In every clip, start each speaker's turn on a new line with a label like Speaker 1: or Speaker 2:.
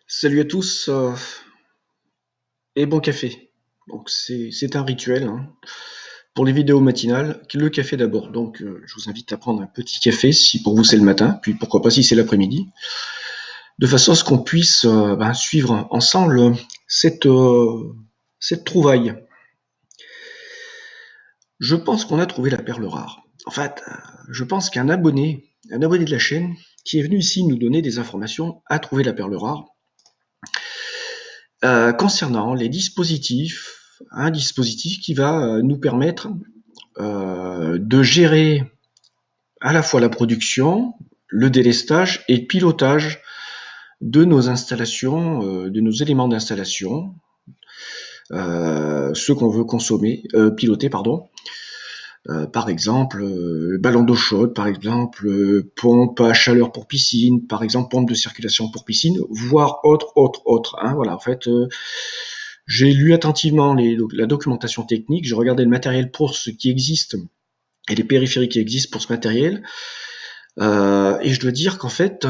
Speaker 1: Salut à tous et bon café. Donc c'est un rituel hein, pour les vidéos matinales, le café d'abord. Donc je vous invite à prendre un petit café si pour vous c'est le matin, puis pourquoi pas si c'est l'après-midi, de façon à ce qu'on puisse suivre ensemble cette trouvaille. Je pense qu'on a trouvé la perle rare. En fait, je pense qu'un un abonné de la chaîne, qui est venu ici nous donner des informations, a trouvé la perle rare. Concernant les dispositifs, un dispositif qui va nous permettre de gérer à la fois la production, le délestage et le pilotage de nos installations, de nos éléments d'installation, ceux qu'on veut consommer, piloter, pardon. Par exemple, ballon d'eau chaude, par exemple, pompe à chaleur pour piscine, par exemple, pompe de circulation pour piscine, voire autre. Hein, voilà, en fait, j'ai lu attentivement la documentation technique, j'ai regardé le matériel pour ce qui existe et les périphériques qui existent pour ce matériel. Et je dois dire qu'en fait,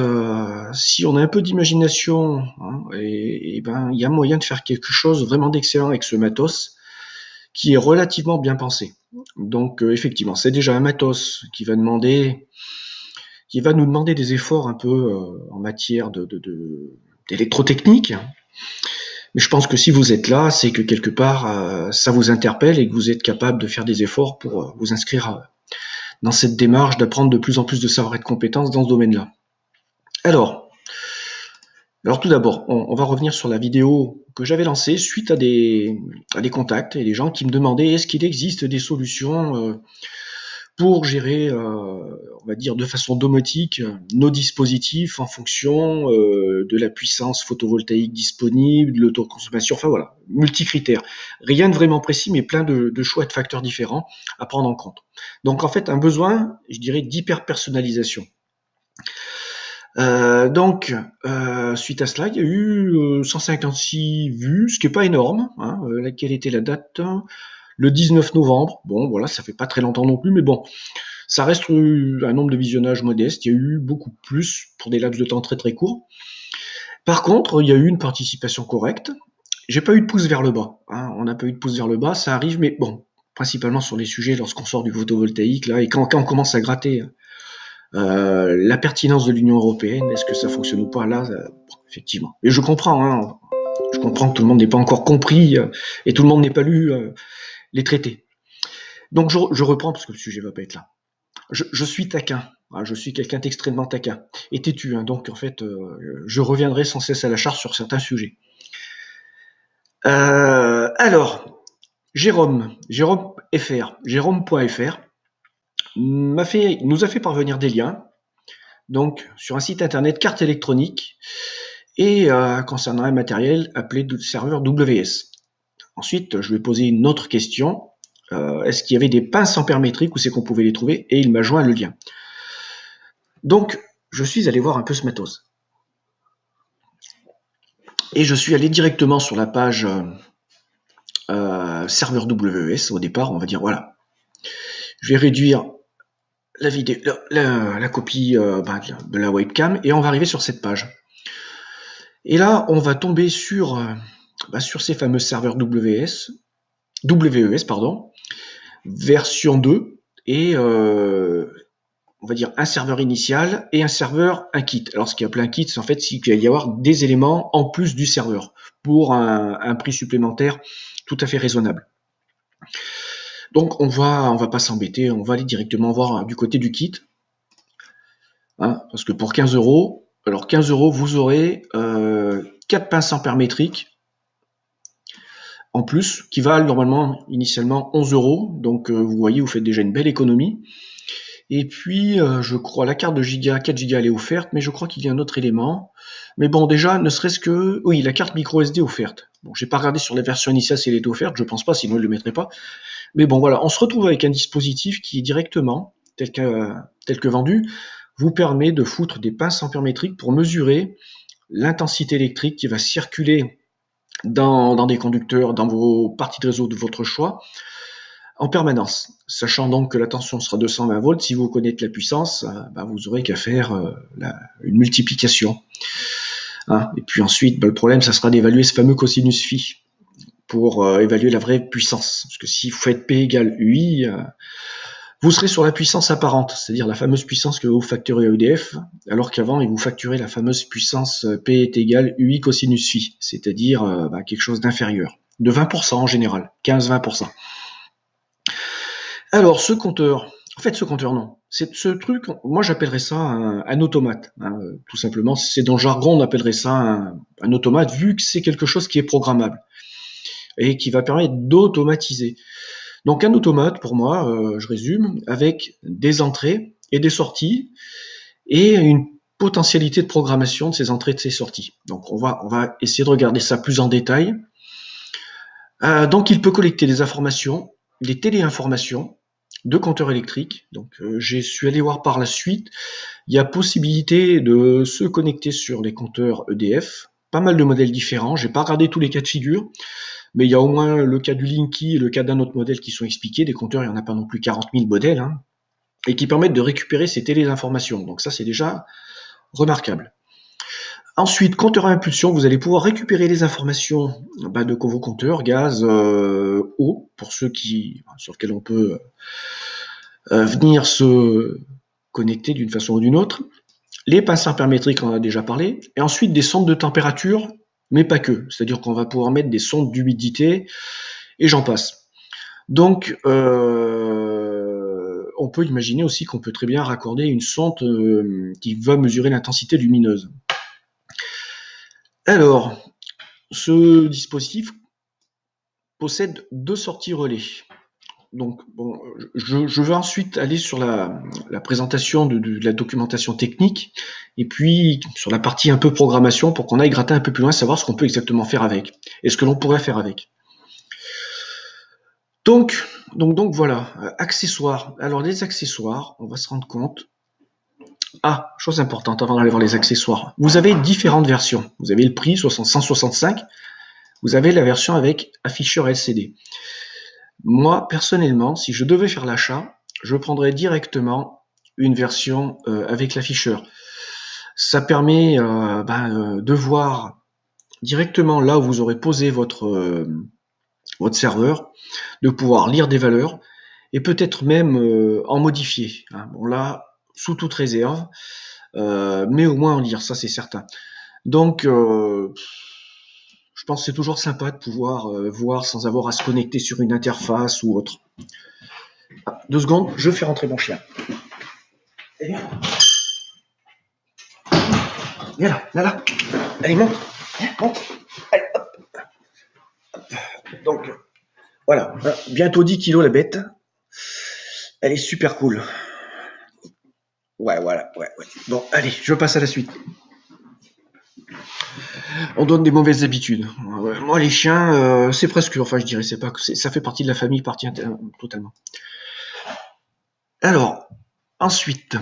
Speaker 1: si on a un peu d'imagination, hein, et ben, il y a moyen de faire quelque chose vraiment d'excellent avec ce matos qui est relativement bien pensé. Donc, effectivement, c'est déjà un matos qui va nous demander des efforts un peu en matière d'électrotechnique. Mais je pense que si vous êtes là, c'est que quelque part, ça vous interpelle et que vous êtes capable de faire des efforts pour vous inscrire dans cette démarche d'apprendre de plus en plus de savoir et de compétences dans ce domaine-là. Alors, tout d'abord, on va revenir sur la vidéo que j'avais lancée suite à des contacts et des gens qui me demandaient est-ce qu'il existe des solutions pour gérer, on va dire de façon domotique, nos dispositifs en fonction de la puissance photovoltaïque disponible, de l'autoconsommation, enfin voilà, multicritères. Rien de vraiment précis, mais plein de choix et de facteurs différents à prendre en compte. Donc en fait, un besoin, je dirais, d'hyper-personnalisation. Suite à cela, il y a eu 156 vues, ce qui n'est pas énorme. Hein. Quelle était la date? Le 19 novembre. Bon, voilà, ça fait pas très longtemps non plus, mais bon, ça reste un nombre de visionnages modeste. Il y a eu beaucoup plus pour des laps de temps très très courts. Par contre, il y a eu une participation correcte. J'ai pas eu de pouce vers le bas. Hein. On n'a pas eu de pouce vers le bas, ça arrive, mais bon, principalement sur les sujets lorsqu'on sort du photovoltaïque là et quand on commence à gratter la pertinence de l'Union européenne, est-ce que ça fonctionne ou pas là effectivement. Et je comprends, hein, je comprends que tout le monde n'ait pas encore compris et tout le monde n'ait pas lu les traités. Donc je reprends parce que le sujet va pas être là. Je suis taquin, hein, je suis quelqu'un d'extrêmement taquin et têtu, hein, donc en fait je reviendrai sans cesse à la charge sur certains sujets. Alors, Jérôme.fr nous a fait parvenir des liens donc sur un site internet carte électronique et concernant un matériel appelé serveur WS. Ensuite, je lui ai posé une autre question. Est-ce qu'il y avait des pinces ampères-métriques, où c'est qu'on pouvait les trouver? Et il m'a joint le lien. Donc, je suis allé voir un peu ce matos. Et je suis allé directement sur la page serveur WS au départ. On va dire, voilà. Je vais réduire la vidéo, la copie de la webcam et on va arriver sur cette page. Et là, on va tomber sur ces fameux serveurs WES, pardon, version 2, et on va dire un serveur initial et un kit. Alors ce qui est appelé un kit, c'est en fait qu'il va y avoir des éléments en plus du serveur pour un prix supplémentaire tout à fait raisonnable. Donc on va pas s'embêter, on va aller directement voir du côté du kit. Hein, parce que pour 15 €, alors 15 €, vous aurez 4 pinces ampères-métriques en plus, qui valent normalement initialement 11 €. Donc vous voyez, vous faites déjà une belle économie. Et puis, je crois, la carte de giga, 4 Go, elle est offerte, mais je crois qu'il y a un autre élément. Mais bon, déjà, ne serait-ce que... Oui, la carte micro SD offerte. Bon, j'ai pas regardé sur la version initiale si elle était offerte, je pense pas, sinon il le mettrait pas. Mais bon, voilà, on se retrouve avec un dispositif qui, directement, tel que vendu, vous permet de foutre des pinces ampères-métriques pour mesurer l'intensité électrique qui va circuler dans des conducteurs, dans vos parties de réseau de votre choix, en permanence. Sachant donc que la tension sera 220 volts, si vous connaissez la puissance, vous aurez qu'à faire une multiplication. hein. Et puis ensuite, le problème, ça sera d'évaluer ce fameux cosinus phi pour évaluer la vraie puissance. Parce que si vous faites P égale UI, vous serez sur la puissance apparente, c'est-à-dire la fameuse puissance que vous facturez à EDF, alors qu'avant, il vous facturait la fameuse puissance P est égal UI cosinus phi, c'est-à-dire quelque chose d'inférieur, de 20% en général, 15-20%. Alors, ce compteur non, c'est ce truc, moi j'appellerais ça un automate, hein, tout simplement, c'est dans le jargon, on appellerait ça un automate, vu que c'est quelque chose qui est programmable, et qui va permettre d'automatiser. Donc un automate, pour moi, je résume, avec des entrées et des sorties, et une potentialité de programmation de ces entrées et de ces sorties. Donc on va essayer de regarder ça plus en détail. Donc il peut collecter des informations, des téléinformations de compteurs électriques. Donc je suis allé voir par la suite, il y a possibilité de se connecter sur les compteurs EDF, pas mal de modèles différents, j'ai pas regardé tous les cas de figure, mais il y a au moins le cas du Linky et le cas d'un autre modèle qui sont expliqués. Des compteurs, il n'y en a pas non plus 40 000 modèles, hein, et qui permettent de récupérer ces téléinformations. Donc ça, c'est déjà remarquable. Ensuite, compteur à impulsion, vous allez pouvoir récupérer les informations de vos compteurs, gaz, eau, pour ceux sur lesquels on peut venir se connecter d'une façon ou d'une autre. Les pinceurs paramétriques, on en a déjà parlé. Et ensuite, des sondes de température, mais pas que. C'est-à-dire qu'on va pouvoir mettre des sondes d'humidité, et j'en passe. Donc, on peut imaginer aussi qu'on peut très bien raccorder une sonde qui va mesurer l'intensité lumineuse. Alors, ce dispositif possède 2 sorties relais. Donc, bon, je vais ensuite aller sur la présentation de la documentation technique, et puis sur la partie un peu programmation, pour qu'on aille gratter un peu plus loin, savoir ce qu'on peut exactement faire avec, et ce que l'on pourrait faire avec. Donc voilà, accessoires. Alors les accessoires, on va se rendre compte. Ah, chose importante avant d'aller voir les accessoires. Vous avez différentes versions. Vous avez le prix 165, vous avez la version avec afficheur LCD. Moi, personnellement, si je devais faire l'achat, je prendrais directement une version avec l'afficheur. Ça permet de voir directement là où vous aurez posé votre serveur, de pouvoir lire des valeurs et peut-être même en modifier. Hein. Bon là, sous toute réserve, mais au moins en lire, ça c'est certain. Donc, je pense que c'est toujours sympa de pouvoir voir sans avoir à se connecter sur une interface ou autre. Ah, 2 secondes, je fais rentrer mon chien. Viens là. Allez, monte. Allez, hop. Donc, voilà, bientôt 10 kilos la bête. Elle est super cool. Ouais. Bon, allez, je passe à la suite. On donne des mauvaises habitudes. Moi, les chiens, c'est presque, enfin, je dirais, c'est pas, ça fait partie de la famille, totalement. Alors, ensuite,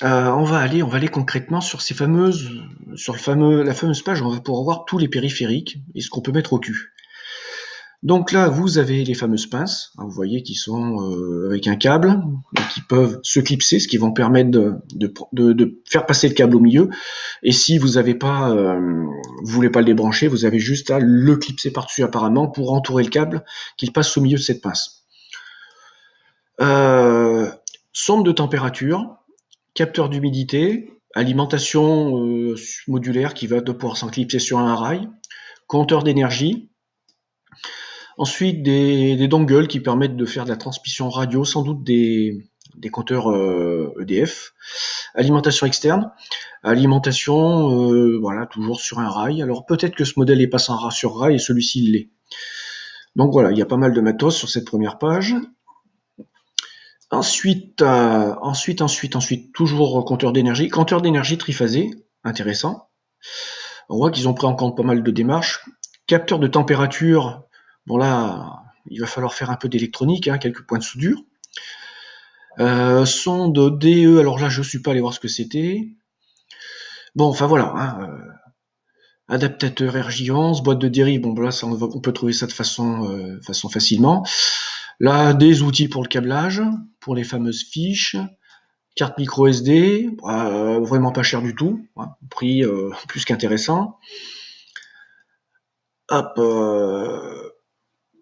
Speaker 1: on va aller concrètement sur la fameuse page où on va pouvoir voir tous les périphériques et ce qu'on peut mettre au cul. Donc là, vous avez les fameuses pinces, hein, vous voyez, qui sont avec un câble, qui peuvent se clipser, ce qui va permettre de faire passer le câble au milieu. Et si vous avez pas, vous voulez pas le débrancher, vous avez juste à le clipser par-dessus apparemment pour entourer le câble, qu'il passe au milieu de cette pince. Sonde de température, capteur d'humidité, alimentation modulaire qui va pouvoir s'en clipser sur un rail, compteur d'énergie. Ensuite, des dongles qui permettent de faire de la transmission radio, sans doute des compteurs EDF. Alimentation externe. Alimentation, voilà, toujours sur un rail. Alors peut-être que ce modèle est pas sur rail et celui-ci il l'est. Donc voilà, il y a pas mal de matos sur cette première page. Ensuite, toujours compteur d'énergie. Compteur d'énergie triphasé, intéressant. On voit qu'ils ont pris en compte pas mal de démarches. Capteur de température. Bon là, il va falloir faire un peu d'électronique, hein, quelques points de soudure. Sonde DE, alors là je suis pas allé voir ce que c'était. Bon, enfin voilà. Hein, adaptateur RJ11, boîte de dérive, bon là ça, on peut trouver ça de façon facilement. Là, des outils pour le câblage, pour les fameuses fiches, Carte micro SD, vraiment pas cher du tout, hein, prix plus qu'intéressant. Hop,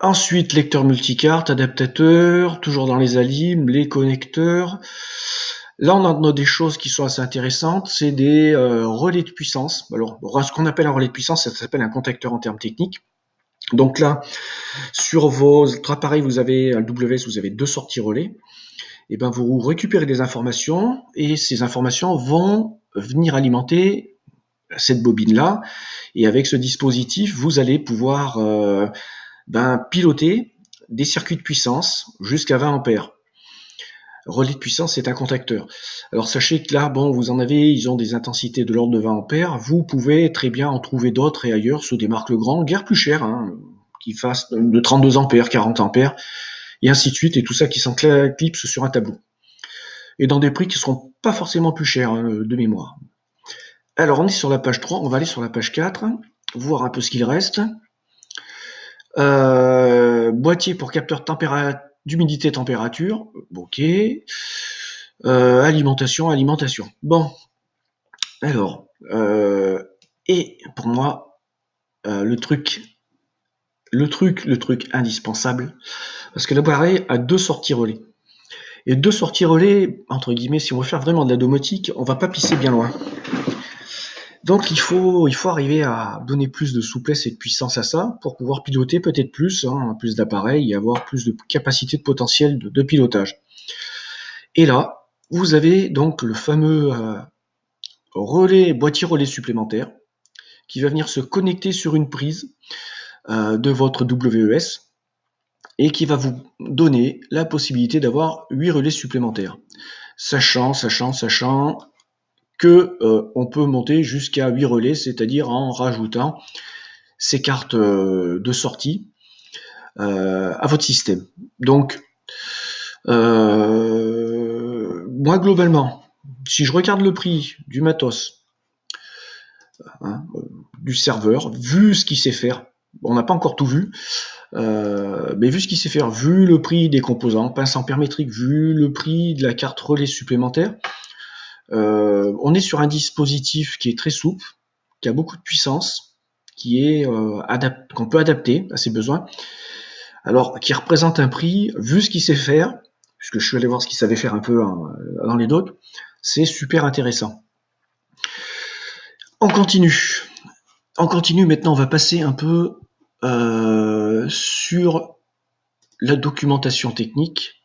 Speaker 1: ensuite, lecteur multicarte, adaptateur, toujours dans les alim, les connecteurs. Là, on a des choses qui sont assez intéressantes, c'est des relais de puissance. Alors, ce qu'on appelle un relais de puissance, ça s'appelle un contacteur en termes techniques. Donc là, sur votre appareil, vous avez à WS, vous avez 2 sorties relais. Et ben, vous récupérez des informations et ces informations vont venir alimenter cette bobine-là. Et avec ce dispositif, vous allez pouvoir piloter des circuits de puissance jusqu'à 20 ampères. Relais de puissance, c'est un contacteur. Alors sachez que là, bon, vous en avez, ils ont des intensités de l'ordre de 20 ampères. Vous pouvez très bien en trouver d'autres et ailleurs sous des marques Legrand, guère plus chères, hein, qui fassent de 32 ampères, 40 ampères, et ainsi de suite, et tout ça qui s'enclipse sur un tableau. Et dans des prix qui seront pas forcément plus chers, hein, de mémoire. Alors on est sur la page 3, on va aller sur la page 4, voir un peu ce qu'il reste. Boîtier pour capteur d'humidité température, ok. Alimentation. Bon, alors, et pour moi, le truc indispensable, parce que l'appareil a 2 sorties relais. Et 2 sorties relais, entre guillemets, si on veut faire vraiment de la domotique, on va pas pisser bien loin. Donc il faut arriver à donner plus de souplesse et de puissance à ça pour pouvoir piloter peut-être plus, hein, plus d'appareils et avoir plus de capacité de potentiel de pilotage. Et là, vous avez donc le fameux boîtier relais supplémentaire qui va venir se connecter sur une prise de votre WES et qui va vous donner la possibilité d'avoir 8 relais supplémentaires. Sachant que on peut monter jusqu'à 8 relais, c'est-à-dire en rajoutant ces cartes de sortie à votre système. Donc, moi globalement, si je regarde le prix du matos, hein, du serveur, vu ce qu'il sait faire, on n'a pas encore tout vu, mais vu ce qu'il sait faire, vu le prix des composants, pince ampère métrique, vu le prix de la carte relais supplémentaire, on est sur un dispositif qui est très souple, qui a beaucoup de puissance, qui est qu'on peut adapter à ses besoins, alors qui représente un prix, vu ce qu'il sait faire, puisque je suis allé voir ce qu'il savait faire un peu dans les docs, c'est super intéressant. On continue. Maintenant on va passer un peu sur la documentation technique,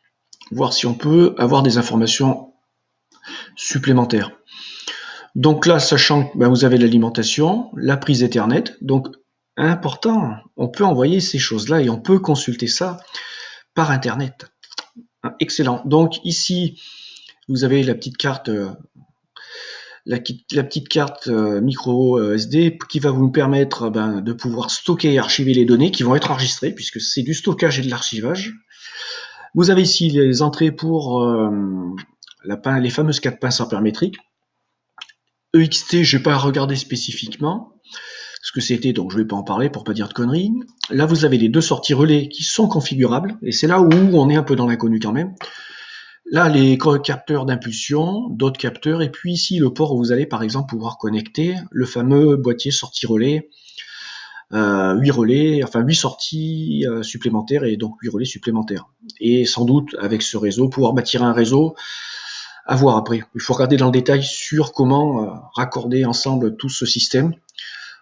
Speaker 1: voir si on peut avoir des informations supplémentaires. Donc là, sachant que vous avez l'alimentation, la prise Ethernet, donc important, on peut envoyer ces choses-là et on peut consulter ça par Internet. Excellent. Donc ici, vous avez la petite carte, micro SD qui va vous permettre de pouvoir stocker et archiver les données qui vont être enregistrées, puisque c'est du stockage et de l'archivage. Vous avez ici les entrées pour les fameuses 4 pinces ampère métriques. EXT, je vais pas regarder spécifiquement ce que c'était, donc je vais pas en parler pour pas dire de conneries. Là, vous avez les 2 sorties relais qui sont configurables, et c'est là où on est un peu dans l'inconnu quand même. Là, les capteurs d'impulsion, d'autres capteurs, et puis ici, le port où vous allez par exemple pouvoir connecter le fameux boîtier sortie relais, 8 relais, enfin 8 sorties supplémentaires, et donc 8 relais supplémentaires. Et sans doute, avec ce réseau, pouvoir bâtir un réseau, à voir après. Il faut regarder dans le détail sur comment raccorder ensemble tout ce système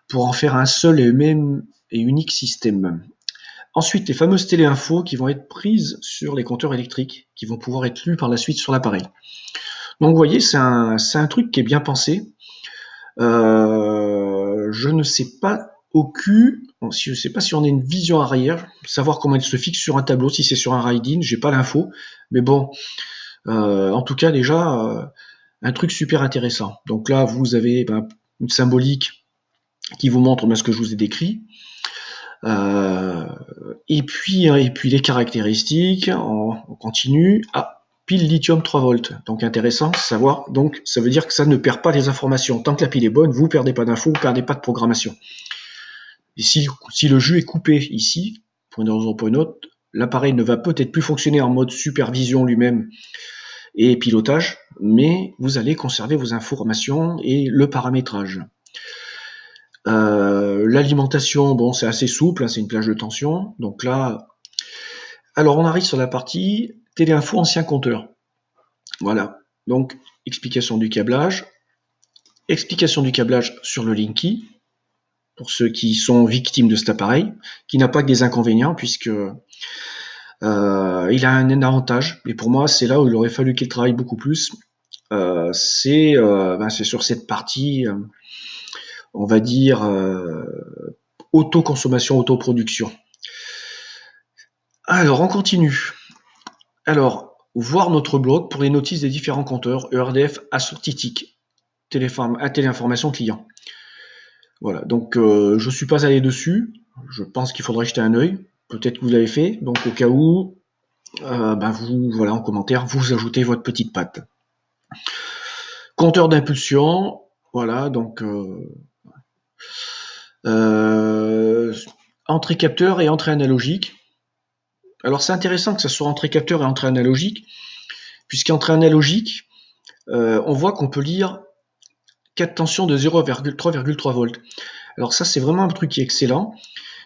Speaker 1: pour en faire un seul et même et unique système. Ensuite, les fameuses téléinfos qui vont être prises sur les compteurs électriques, qui vont pouvoir être lues par la suite sur l'appareil. Donc vous voyez, c'est un truc qui est bien pensé. Je ne sais pas je ne sais pas si on a une vision arrière, savoir comment elle se fixe sur un tableau, si c'est sur un RIDE-IN, j'ai pas l'info, mais bon, en tout cas déjà un truc super intéressant. Donc là vous avez une symbolique qui vous montre ce que je vous ai décrit, et puis les caractéristiques. On continue. Pile lithium 3 volts, donc intéressant savoir. Donc ça veut dire que ça ne perd pas les informations. Tant que la pile est bonne, vous perdez pas d'infos, vous perdez pas de programmation. Et si le jus est coupé ici, pour une raison ou pour une autre, l'appareil ne va peut-être plus fonctionner en mode supervision lui-même et pilotage, mais vous allez conserver vos informations et le paramétrage. L'alimentation, bon, c'est assez souple, hein, c'est une plage de tension. Donc là, alors on arrive sur la partie téléinfo ancien compteur. Voilà, donc explication du câblage sur le Linky, pour ceux qui sont victimes de cet appareil, qui n'a pas que des inconvénients, puisque il a un avantage, et pour moi c'est là où il aurait fallu qu'il travaille beaucoup plus, c'est sur cette partie, on va dire, autoconsommation, autoproduction. Alors, on continue. Alors, voir notre blog pour les notices des différents compteurs ERDF assorti téléinformation client. Voilà, donc je ne suis pas allé dessus. Je pense qu'il faudrait jeter un œil. Peut-être que vous l'avez fait. Donc au cas où, vous, voilà, en commentaire, vous ajoutez votre petite patte. Compteur d'impulsion, voilà, donc entrée capteur et entrée analogique. Alors c'est intéressant que ça soit entrée capteur et entrée analogique, puisqu'entrée analogique, on voit qu'on peut lire 4 tensions de 0,3,3 volts. Alors ça, c'est vraiment un truc qui est excellent,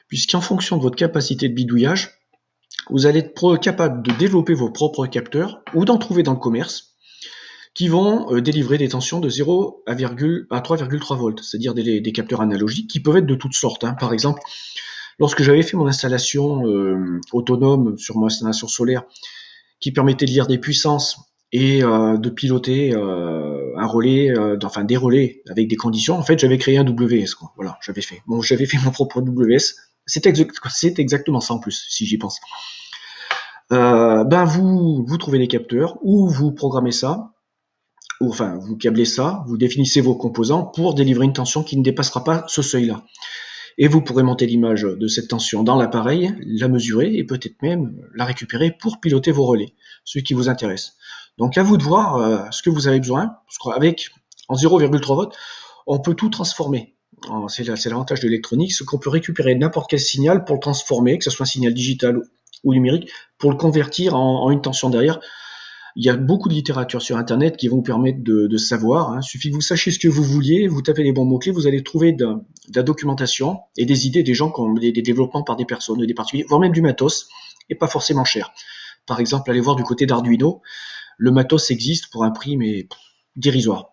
Speaker 1: puisqu'en fonction de votre capacité de bidouillage, vous allez être capable de développer vos propres capteurs ou d'en trouver dans le commerce qui vont délivrer des tensions de 0 à 3,3 volts, c'est-à-dire des capteurs analogiques qui peuvent être de toutes sortes. Hein. Par exemple, lorsque j'avais fait mon installation autonome sur mon installation solaire qui permettait de lire des puissances et de piloter un relais, des relais avec des conditions, en fait, j'avais créé un WS. Quoi. Voilà, j'avais fait. Bon, j'avais fait mon propre WS. C'est exactement ça en plus, si j'y pense. Vous trouvez des capteurs ou vous programmez ça, ou enfin vous câblez ça, vous définissez vos composants pour délivrer une tension qui ne dépassera pas ce seuil-là. Et vous pourrez monter l'image de cette tension dans l'appareil, la mesurer et peut-être même la récupérer pour piloter vos relais, ce qui vous intéresse. Donc à vous de voir ce que vous avez besoin, parce qu'avec en 0,3 volts, on peut tout transformer. C'est l'avantage de l'électronique, c'est qu'on peut récupérer n'importe quel signal pour le transformer, que ce soit un signal digital ou numérique, pour le convertir en une tension derrière. Il y a beaucoup de littérature sur Internet qui vont vous permettre de savoir. Hein. Il suffit que vous sachiez ce que vous vouliez, vous tapez les bons mots-clés, vous allez trouver de la documentation et des idées des gens qui ont des développements par des personnes, des particuliers, voire même du matos, et pas forcément cher. Par exemple, allez voir du côté d'Arduino, le matos existe pour un prix, mais dérisoire.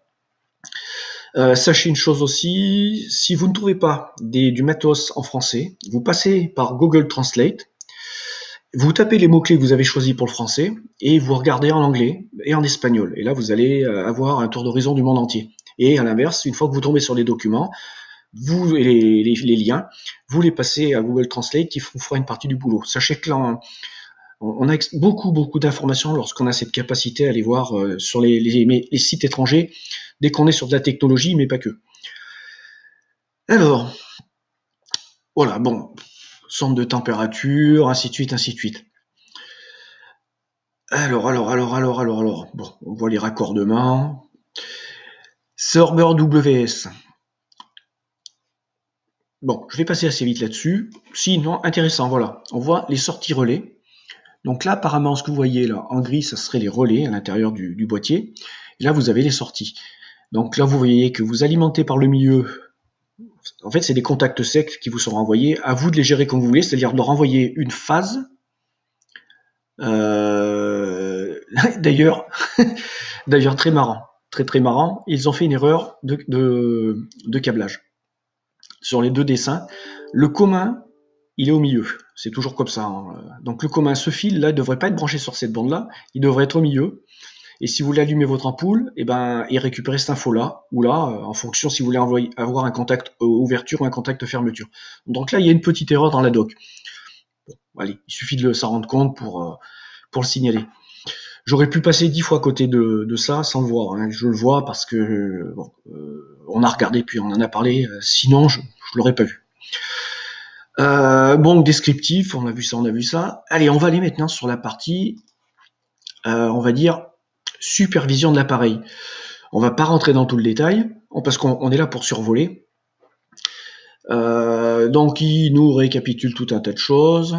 Speaker 1: Sachez une chose aussi, si vous ne trouvez pas du matos en français, vous passez par Google Translate, vous tapez les mots-clés que vous avez choisis pour le français et vous regardez en anglais et en espagnol. Et là, vous allez avoir un tour d'horizon du monde entier. Et à l'inverse, une fois que vous tombez sur les documents, vous les liens, vous les passez à Google Translate qui fera une partie du boulot. Sachez que là, on a beaucoup d'informations lorsqu'on a cette capacité à aller voir sur les sites étrangers dès qu'on est sur de la technologie, mais pas que. Alors, voilà, bon, sonde de température, ainsi de suite, ainsi de suite. Alors, bon, on voit les raccordements. Serveur WS. Bon, je vais passer assez vite là-dessus. Sinon, intéressant, voilà. On voit les sorties relais. Donc là, apparemment, ce que vous voyez là, en gris, ça serait les relais à l'intérieur du boîtier. Et là, vous avez les sorties. Donc là, vous voyez que vous alimentez par le milieu. En fait, c'est des contacts secs qui vous sont renvoyés. À vous de les gérer comme vous voulez, c'est-à-dire de leur renvoyer une phase. D'ailleurs, très marrant. Très marrant. Ils ont fait une erreur de câblage. Sur les deux dessins, le commun, il est au milieu. C'est toujours comme ça. Hein. Donc le commun, ce fil là, ne devrait pas être branché sur cette bande-là. Il devrait être au milieu. Et si vous voulez allumer votre ampoule, et récupérer cette info-là, ou là, en fonction si vous voulez avoir un contact ouverture ou un contact fermeture. Donc là, il y a une petite erreur dans la doc. Bon, allez, il suffit de s'en rendre compte pour le signaler. J'aurais pu passer 10 fois à côté de ça sans le voir. Hein. Je le vois parce que on a regardé puis on en a parlé. Sinon, je l'aurais pas vu. Bon, descriptif, on a vu ça. Allez, on va aller maintenant sur la partie, on va dire, supervision de l'appareil. On va pas rentrer dans tout le détail, parce qu'on est là pour survoler. Donc, il nous récapitule tout un tas de choses.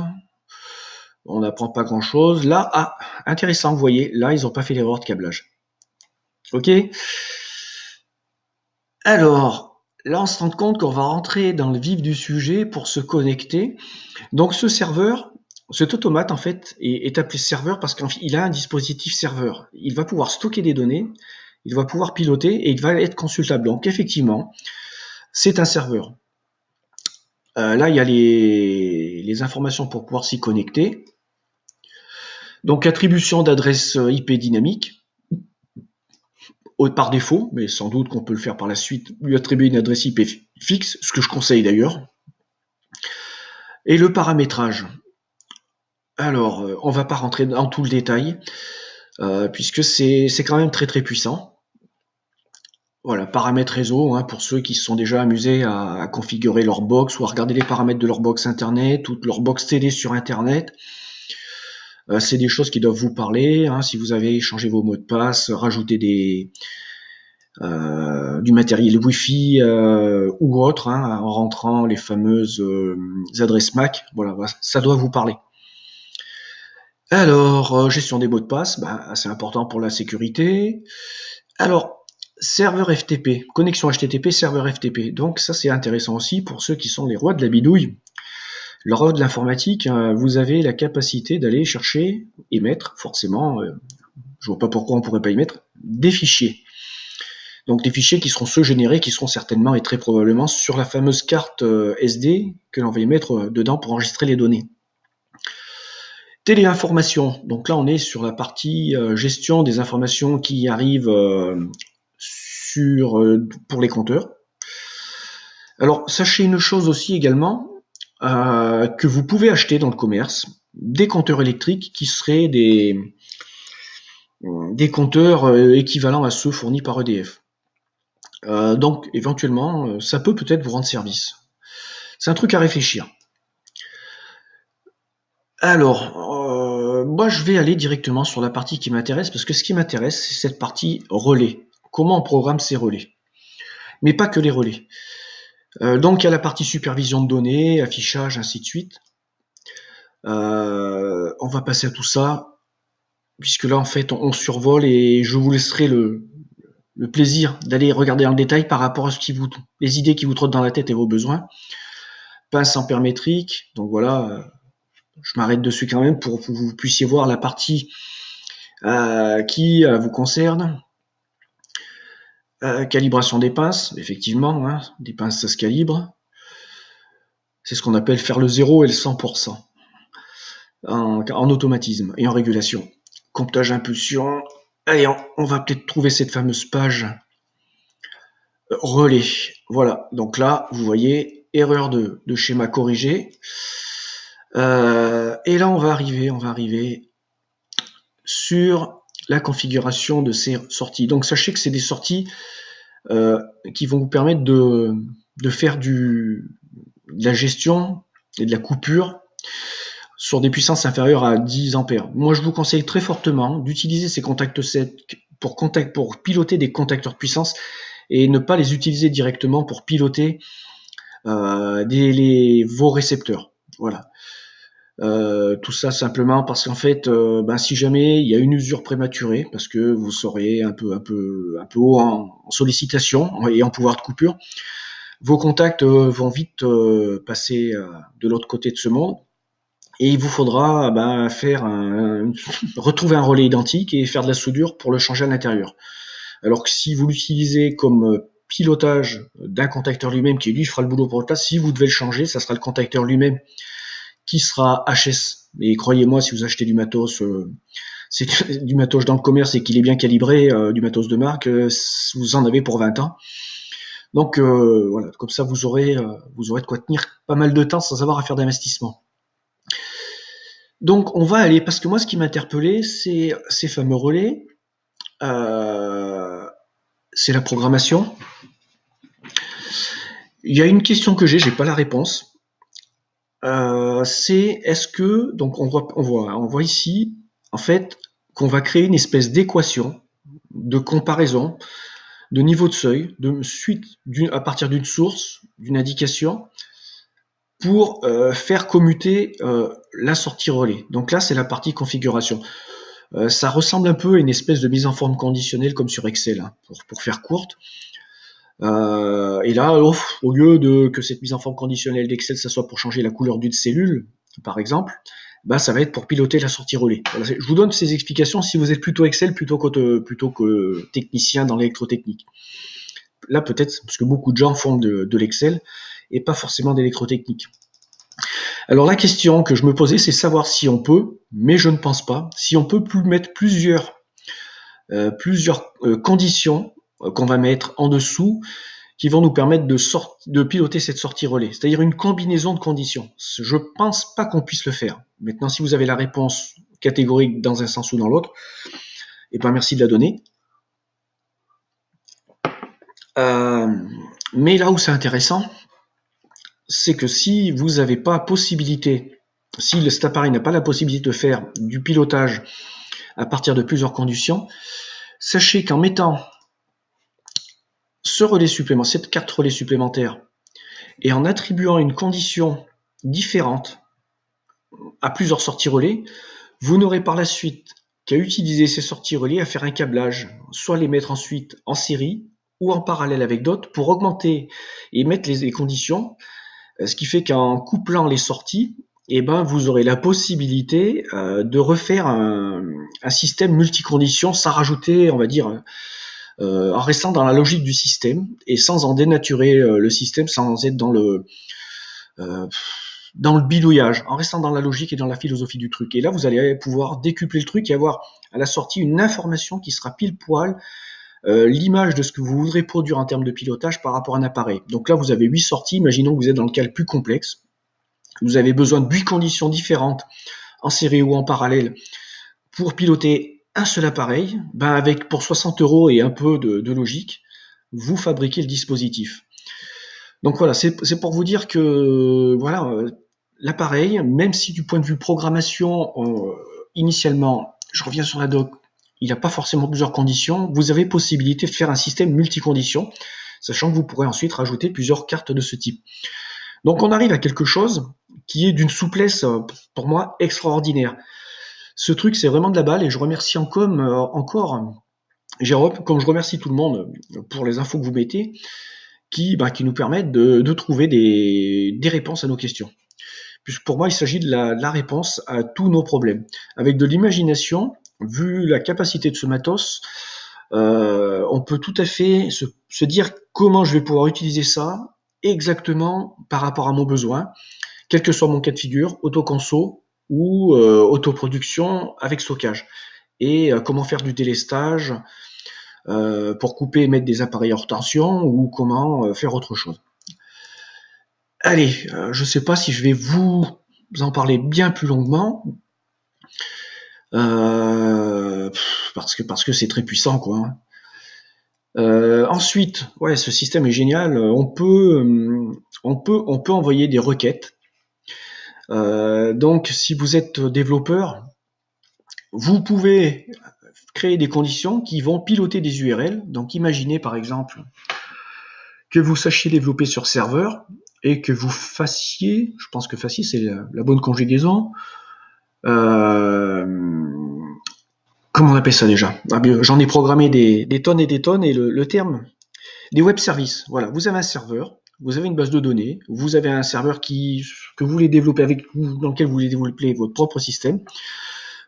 Speaker 1: On n'apprend pas grand-chose. Là, intéressant, vous voyez, là, ils n'ont pas fait l'erreur de câblage. Ok. Alors, là, on se rend compte qu'on va rentrer dans le vif du sujet pour se connecter. Donc, ce serveur, cet automate, en fait, est appelé serveur parce qu'il a un dispositif serveur. Il va pouvoir stocker des données, il va pouvoir piloter et il va être consultable. Donc, effectivement, c'est un serveur. Là, il y a les informations pour pouvoir s'y connecter. Donc, attribution d'adresse IP dynamique par défaut, mais sans doute qu'on peut le faire par la suite, lui attribuer une adresse IP fixe, ce que je conseille d'ailleurs. Et le paramétrage. Alors, on va pas rentrer dans tout le détail, puisque c'est quand même très très puissant. Voilà, paramètres réseau, hein, pour ceux qui se sont déjà amusés à configurer leur box ou à regarder les paramètres de leur box internet ou de leur box télé sur internet. C'est des choses qui doivent vous parler, hein, si vous avez changé vos mots de passe, rajouté du matériel Wi-Fi ou autre, hein, en rentrant les fameuses adresses MAC. Voilà, ça doit vous parler. Alors, gestion des mots de passe, c'est important pour la sécurité. Alors, serveur FTP, connexion HTTP, serveur FTP. Donc ça, c'est intéressant aussi pour ceux qui sont les rois de la bidouille. Les rois de l'informatique, vous avez la capacité d'aller chercher et mettre, forcément, je vois pas pourquoi on pourrait pas y mettre, des fichiers. Donc des fichiers qui seront ceux générés, qui seront certainement et très probablement sur la fameuse carte SD que l'on va y mettre dedans pour enregistrer les données. Téléinformation, donc là on est sur la partie gestion des informations qui arrivent pour les compteurs. Alors sachez une chose aussi également, que vous pouvez acheter dans le commerce des compteurs électriques qui seraient des compteurs équivalents à ceux fournis par EDF. Donc éventuellement, ça peut peut-être vous rendre service. C'est un truc à réfléchir. Alors, moi je vais aller directement sur la partie qui m'intéresse, parce que ce qui m'intéresse, c'est cette partie relais. Comment on programme ces relais. Mais pas que les relais. Donc il y a la partie supervision de données, affichage, ainsi de suite. On va passer à tout ça, puisque là en fait on survole et je vous laisserai le plaisir d'aller regarder en détail par rapport à les idées qui vous trottent dans la tête et vos besoins. Pince ampère-métrique, donc voilà, je m'arrête dessus quand même pour que vous puissiez voir la partie qui vous concerne. Calibration des pinces, effectivement, hein, des pinces ça se calibre. C'est ce qu'on appelle faire le 0 et le 100% en automatisme et en régulation. Comptage impulsion. Allez, on va peut-être trouver cette fameuse page relais. Voilà, donc là, vous voyez, erreur de schéma corrigé. Et là, on va arriver sur la configuration de ces sorties. Donc, sachez que c'est des sorties qui vont vous permettre de faire de la gestion et de la coupure sur des puissances inférieures à 10 ampères. Moi, je vous conseille très fortement d'utiliser ces contacts 7 pour piloter des contacteurs de puissance et ne pas les utiliser directement pour piloter vos récepteurs. Voilà. Tout ça simplement parce qu'en fait, si jamais il y a une usure prématurée, parce que vous serez un peu haut en sollicitation et en pouvoir de coupure, vos contacts vont vite passer de l'autre côté de ce monde. Et il vous faudra retrouver un relais identique et faire de la soudure pour le changer à l'intérieur. Alors que si vous l'utilisez comme pilotage d'un contacteur lui-même qui lui fera le boulot pour votre place, si vous devez le changer, ça sera le contacteur lui-même qui sera HS. Et croyez-moi, si vous achetez du matos, c'est du matos dans le commerce et qu'il est bien calibré, du matos de marque, vous en avez pour 20 ans. Donc voilà, comme ça vous aurez de quoi tenir pas mal de temps sans avoir à faire d'investissement. Donc on va aller, parce que moi ce qui m'interpellait, c'est ces fameux relais, c'est la programmation. Il y a une question que j'ai pas la réponse. C'est est-ce que, donc on voit ici, en fait, qu'on va créer une espèce d'équation, de comparaison, de niveau de seuil, de suite à partir d'une source, d'une indication, pour faire commuter la sortie relais. Donc là, c'est la partie configuration. Ça ressemble un peu à une espèce de mise en forme conditionnelle comme sur Excel, hein, pour faire courte. Et là, au lieu que cette mise en forme conditionnelle d'Excel, ça soit pour changer la couleur d'une cellule, par exemple, bah, ça va être pour piloter la sortie relais. Voilà, je vous donne ces explications si vous êtes plutôt Excel plutôt que technicien dans l'électrotechnique. Là, peut-être, parce que beaucoup de gens font de l'Excel et pas forcément d'électrotechnique. Alors la question que je me posais, c'est savoir si on peut, mais je ne pense pas, si on peut mettre plusieurs conditions qu'on va mettre en dessous qui vont nous permettre de piloter cette sortie relais, c'est-à-dire une combinaison de conditions. Je pense pas qu'on puisse le faire. Maintenant, si vous avez la réponse catégorique dans un sens ou dans l'autre, eh ben merci de la donner. Mais là où c'est intéressant, c'est que si vous n'avez pas possibilité, si cet appareil n'a pas la possibilité de faire du pilotage à partir de plusieurs conditions, sachez qu'en mettant ce relais supplémentaire, cette carte relais supplémentaire, et en attribuant une condition différente à plusieurs sorties relais, vous n'aurez par la suite qu'à utiliser ces sorties relais à faire un câblage, soit les mettre ensuite en série ou en parallèle avec d'autres pour augmenter et mettre les conditions, ce qui fait qu'en couplant les sorties, eh ben, vous aurez la possibilité de refaire un système multiconditions sans rajouter, on va dire, en restant dans la logique du système et sans en dénaturer le système, sans être dans le bidouillage, en restant dans la logique et dans la philosophie du truc. Et là, vous allez pouvoir décupler le truc et avoir à la sortie une information qui sera pile poil l'image de ce que vous voudrez produire en termes de pilotage par rapport à un appareil. Donc là, vous avez 8 sorties. Imaginons que vous êtes dans le cas le plus complexe. Vous avez besoin de 8 conditions différentes en série ou en parallèle pour piloter un seul appareil. Ben avec pour 60 € et un peu de logique, vous fabriquez le dispositif. Donc voilà, c'est pour vous dire que voilà, l'appareil, même si du point de vue programmation, initialement, je reviens sur la doc, il n'a pas forcément plusieurs conditions, vous avez possibilité de faire un système multiconditions, sachant que vous pourrez ensuite rajouter plusieurs cartes de ce type. Donc on arrive à quelque chose qui est d'une souplesse, pour moi, extraordinaire. Ce truc, c'est vraiment de la balle, et je remercie encore Jérôme, comme je remercie tout le monde pour les infos que vous mettez, qui nous permettent de trouver des réponses à nos questions. Puisque pour moi, il s'agit de la réponse à tous nos problèmes. Avec de l'imagination, vu la capacité de ce matos, on peut tout à fait se dire comment je vais pouvoir utiliser ça exactement par rapport à mon besoin, quel que soit mon cas de figure, autoconso ou autoproduction avec stockage. Et comment faire du délestage pour couper et mettre des appareils hors tension ou comment faire autre chose. Allez, je ne sais pas si je vais vous en parler bien plus longuement, parce que c'est très puissant, quoi. Ensuite, ouais, ce système est génial. On peut envoyer des requêtes. Donc, si vous êtes développeur, vous pouvez créer des conditions qui vont piloter des URL. Donc, imaginez par exemple que vous sachiez développer sur serveur et que vous fassiez, je pense que fassiez c'est la bonne conjugaison, comment on appelle ça déjà? J'en ai programmé des tonnes et des tonnes, et le terme, des web services. Voilà, vous avez un serveur, vous avez une base de données, vous avez un serveur que vous voulez développer dans lequel vous voulez développer votre propre système.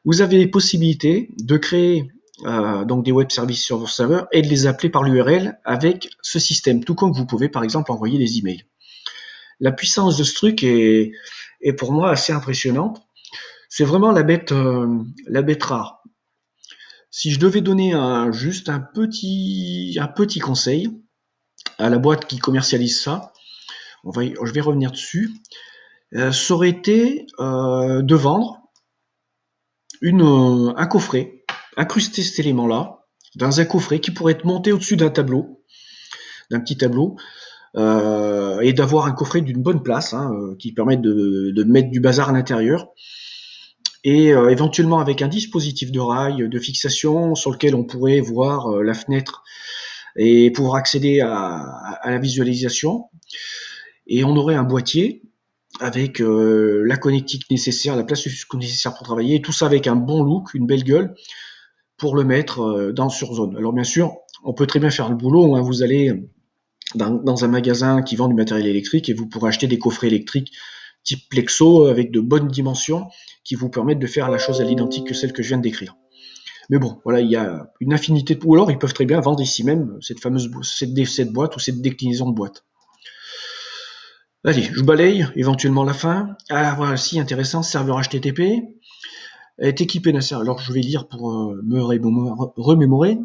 Speaker 1: Vous avez possibilité de créer donc des web services sur vos serveurs et de les appeler par l'URL avec ce système, tout comme vous pouvez par exemple envoyer des emails. La puissance de ce truc est pour moi assez impressionnante. C'est vraiment la bête rare. Si je devais donner juste un petit conseil à la boîte qui commercialise ça, je vais revenir dessus, ça aurait été de vendre un coffret, incruster cet élément-là dans un coffret qui pourrait être monté au-dessus d'un petit tableau, et d'avoir un coffret d'une bonne place, qui permette de mettre du bazar à l'intérieur, et éventuellement avec un dispositif de rail de fixation sur lequel on pourrait voir la fenêtre et pouvoir accéder à la visualisation. Et on aurait un boîtier avec la connectique nécessaire, la place nécessaire pour travailler, et tout ça avec un bon look, une belle gueule, pour le mettre sur zone. Alors bien sûr, on peut très bien faire le boulot, hein, vous allez dans un magasin qui vend du matériel électrique et vous pourrez acheter des coffrets électriques type Plexo avec de bonnes dimensions qui vous permettent de faire la chose à l'identique que celle que je viens de décrire. Mais bon, voilà, il y a une infinité de... Ou alors ils peuvent très bien vendre ici même cette boîte ou cette déclinaison de boîte. Allez, je balaye éventuellement la fin. Ah voilà, si, intéressant, serveur HTTP est équipé d'un serveur. Alors je vais lire pour me remémorer.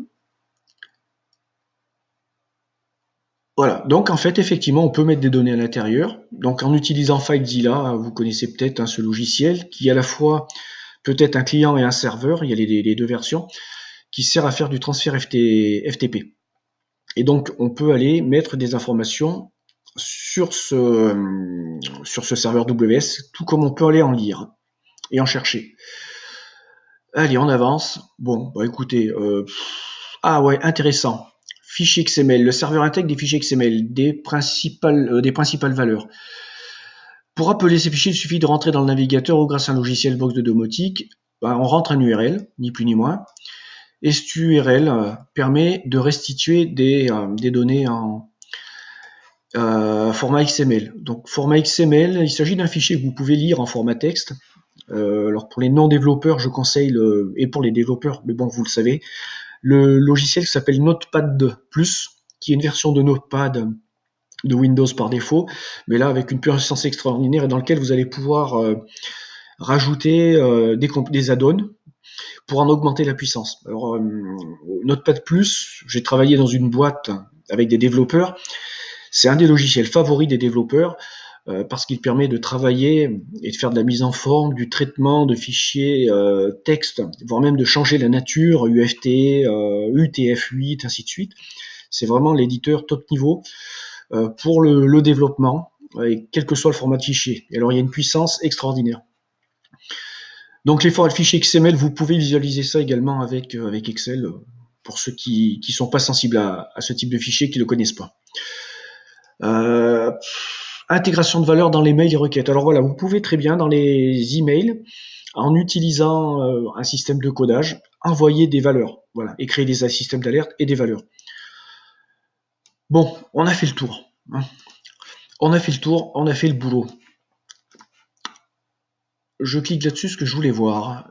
Speaker 1: Voilà, donc en fait, effectivement, on peut mettre des données à l'intérieur. Donc en utilisant FileZilla, vous connaissez peut-être ce logiciel qui à la fois peut être un client et un serveur, il y a les deux versions, qui sert à faire du transfert FTP. Et donc on peut aller mettre des informations sur ce serveur WS, tout comme on peut aller en lire et en chercher. Allez, on avance. Bon, bah écoutez, ah ouais, intéressant. Fichier XML, le serveur intègre des fichiers XML, des principales valeurs. Pour appeler ces fichiers, il suffit de rentrer dans le navigateur ou grâce à un logiciel box de domotique, bah, on rentre un URL, ni plus ni moins, et cet URL permet de restituer des données en format XML. Donc format XML, il s'agit d'un fichier que vous pouvez lire en format texte. Alors pour les non-développeurs, je conseille, et pour les développeurs, mais bon, vous le savez, le logiciel qui s'appelle Notepad+, qui est une version de Notepad de Windows par défaut, mais là avec une puissance extraordinaire et dans lequel vous allez pouvoir rajouter des add-ons pour en augmenter la puissance. Alors Notepad+, j'ai travaillé dans une boîte avec des développeurs, c'est un des logiciels favoris des développeurs parce qu'il permet de travailler et de faire de la mise en forme, du traitement de fichiers texte, voire même de changer la nature, UFT, UTF-8, ainsi de suite. C'est vraiment l'éditeur top niveau pour le développement, et quel que soit le format de fichier. Et alors il y a une puissance extraordinaire. Donc les fichiers XML, vous pouvez visualiser ça également avec Excel, pour ceux qui ne sont pas sensibles à ce type de fichier, qui ne le connaissent pas. Intégration de valeurs dans les mails et requêtes. Alors voilà, vous pouvez très bien dans les emails, en utilisant un système de codage, envoyer des valeurs, voilà, et créer des systèmes d'alerte et des valeurs. Bon, on a fait le tour. Hein. On a fait le tour, on a fait le boulot. Je clique là-dessus, ce que je voulais voir.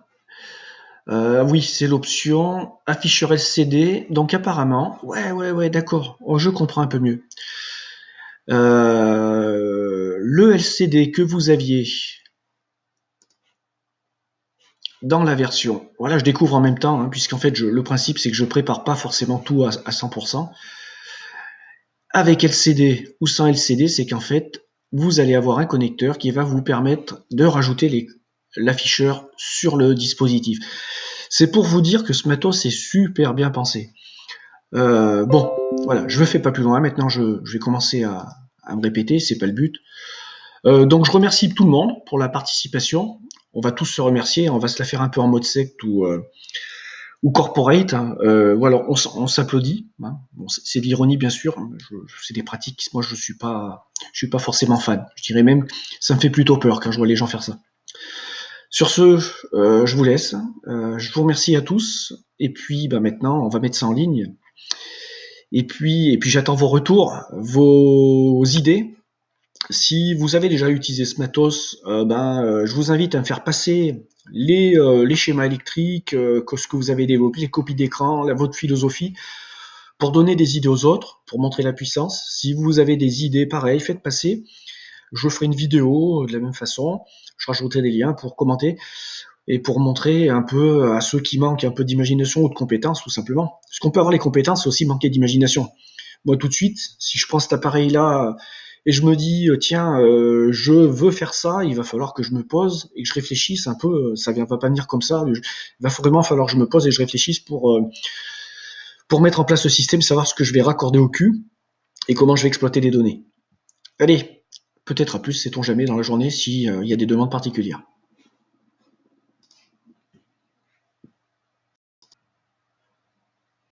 Speaker 1: Oui, c'est l'option afficheur LCD. Donc apparemment, ouais, d'accord, je comprends un peu mieux. Le LCD que vous aviez dans la version, voilà, je découvre en même temps, hein, puisqu'en fait, le principe, c'est que je prépare pas forcément tout à 100%. Avec LCD ou sans LCD, c'est qu'en fait, vous allez avoir un connecteur qui va vous permettre de rajouter l'afficheur sur le dispositif. C'est pour vous dire que ce matos est super bien pensé. Bon, voilà, je ne fais pas plus loin. Maintenant, je vais commencer à me répéter, c'est pas le but. Donc, je remercie tout le monde pour la participation. On va tous se remercier. On va se la faire un peu en mode secte ou corporate. Hein. Voilà, on s'applaudit. Hein. Bon, c'est de l'ironie, bien sûr. C'est des pratiques. Moi, je suis pas forcément fan. Je dirais même, ça me fait plutôt peur quand je vois les gens faire ça. Sur ce, je vous laisse. Je vous remercie à tous. Et puis, maintenant, on va mettre ça en ligne. Et puis j'attends vos retours, vos idées. Si vous avez déjà utilisé ce matos, je vous invite à me faire passer les schémas électriques, ce que vous avez développé, les copies d'écran, votre philosophie, pour donner des idées aux autres, pour montrer la puissance. Si vous avez des idées pareilles, faites passer. Je ferai une vidéo de la même façon. Je rajouterai des liens pour commenter et pour montrer un peu à ceux qui manquent un peu d'imagination ou de compétences, tout simplement. Parce qu'on peut avoir les compétences, c'est aussi manquer d'imagination. Moi, tout de suite, si je prends cet appareil-là et je me dis, tiens, je veux faire ça, il va falloir que je me pose et que je réfléchisse un peu. Ça va pas venir comme ça. Il va vraiment falloir que je me pose et que je réfléchisse pour mettre en place ce système, savoir ce que je vais raccorder au cul et comment je vais exploiter les données. Allez, peut-être à plus, sait-on jamais dans la journée s'il y a des demandes particulières.